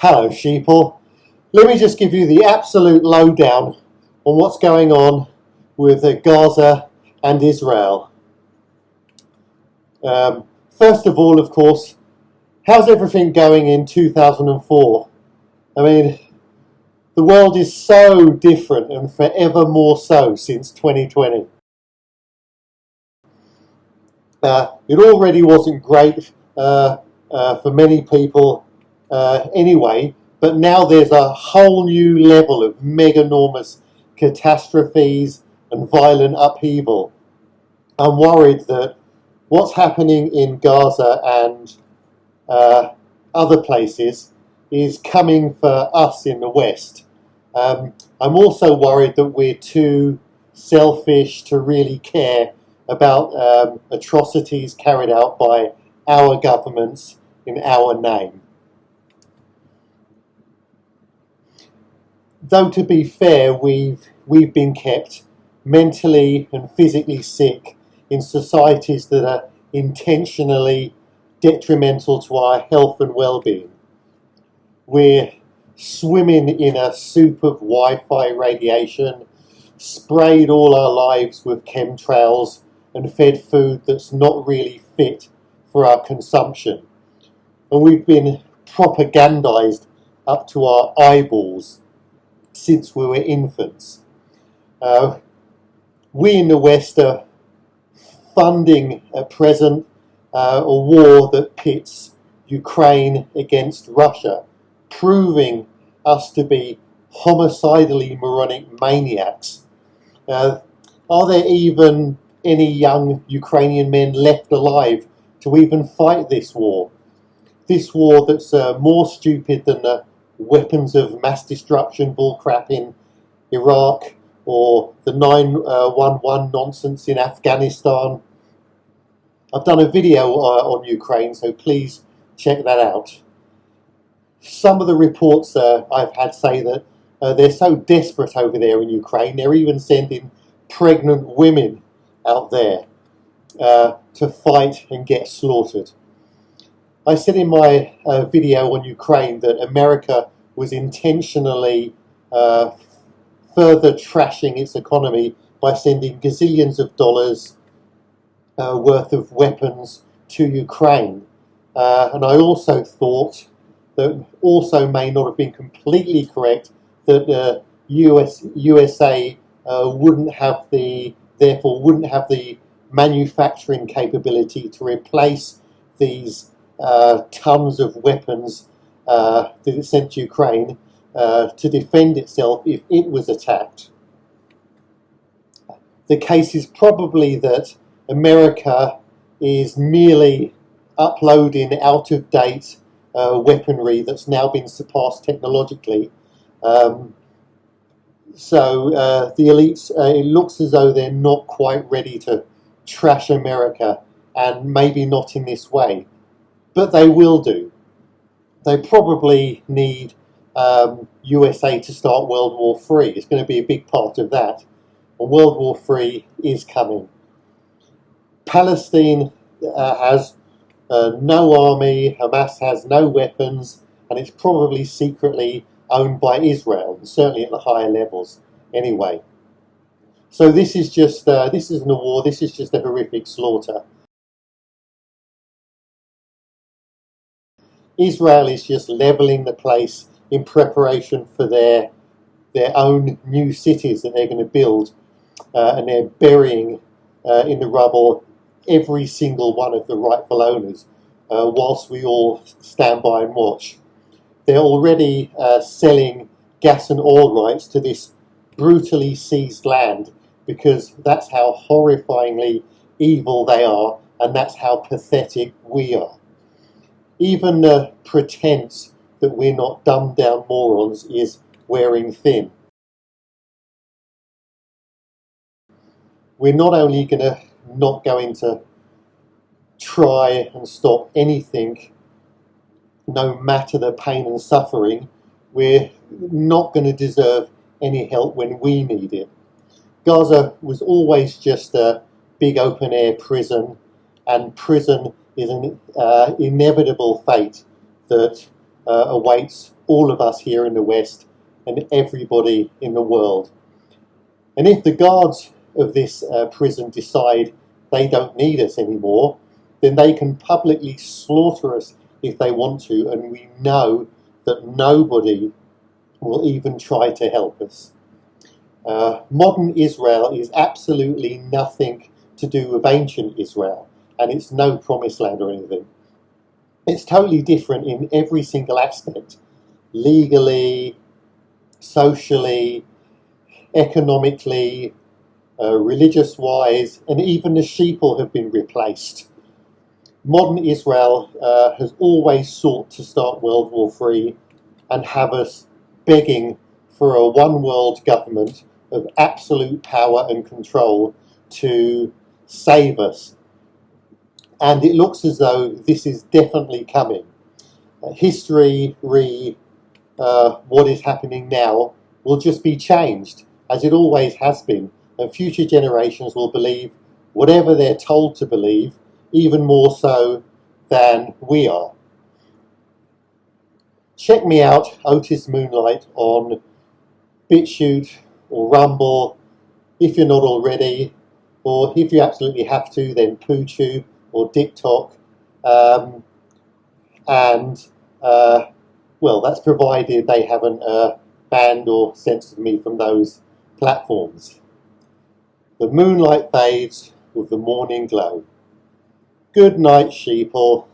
Hello, sheeple. Let me just give you the absolute lowdown on what's going on with Gaza and Israel. First of all, of course, how's everything going in 2004? I mean, the world is so different and forever more so since 2020. It already wasn't great for many people anyway, but now there's a whole new level of meganormous catastrophes and violent upheaval. I'm worried that what's happening in Gaza and other places is coming for us in the West. I'm also worried that we're too selfish to really care about atrocities carried out by our governments in our name. Though to be fair, we've been kept mentally and physically sick in societies that are intentionally detrimental to our health and well-being. We're swimming in a soup of Wi-Fi radiation, sprayed all our lives with chemtrails, and fed food that's not really fit for our consumption. And we've been propagandized up to our eyeballs since we were infants. We in the West are funding at present a war that pits Ukraine against Russia, proving us to be homicidally moronic maniacs. Are there even any young Ukrainian men left alive to even fight this war? This war that's more stupid than the weapons of mass destruction bullcrap in Iraq or the 911 nonsense in Afghanistan. I've done a video on Ukraine, so please check that out. Some of the reports I've had say that they're so desperate over there in Ukraine, they're even sending pregnant women out there to fight and get slaughtered. I said in my video on Ukraine that America was intentionally further trashing its economy by sending gazillions of dollars worth of weapons to Ukraine. And I also thought that also may not have been completely correct that the USA wouldn't have the manufacturing capability to replace these tons of weapons that it sent to Ukraine to defend itself if it was attacked. The case is probably that America is merely uploading out-of-date weaponry that's now been surpassed technologically. So the elites, it looks as though they're not quite ready to trash America, and maybe not in this way, but they will do. They probably need USA to start World War III. It's going to be a big part of that. And World War III is coming. Palestine has no army, Hamas has no weapons, and it's probably secretly owned by Israel, certainly at the higher levels anyway. So this is just, this isn't a war, this is just a horrific slaughter. Israel is just levelling the place in preparation for their own new cities that they're going to build, and they're burying in the rubble every single one of the rightful owners, whilst we all stand by and watch. They're already selling gas and oil rights to this brutally seized land because that's how horrifyingly evil they are, and that's how pathetic we are. Even the pretense that we're not dumbed down morons is wearing thin. We're not only not going to try and stop anything, no matter the pain and suffering, we're not going to deserve any help when we need it. Gaza was always just a big open air prison, and prison is an inevitable fate that awaits all of us here in the West and everybody in the world. And if the guards of this prison decide they don't need us anymore, then they can publicly slaughter us if they want to, and we know that nobody will even try to help us. Modern Israel is absolutely nothing to do with ancient Israel, and it's no promised land or anything. It's totally different in every single aspect, legally, socially, economically, religious-wise, and even the sheeple have been replaced. Modern Israel has always sought to start World War III and have us begging for a one-world government of absolute power and control to save us. And it looks as though this is definitely coming. History what is happening now will just be changed, as it always has been, and future generations will believe whatever they're told to believe, even more so than we are. Check me out, Otis Moonlight, on BitChute or Rumble, if you're not already, or if you absolutely have to, then PooTube or TikTok, well, that's provided they haven't banned or censored me from those platforms. The moonlight fades with the morning glow. Good night, sheeple.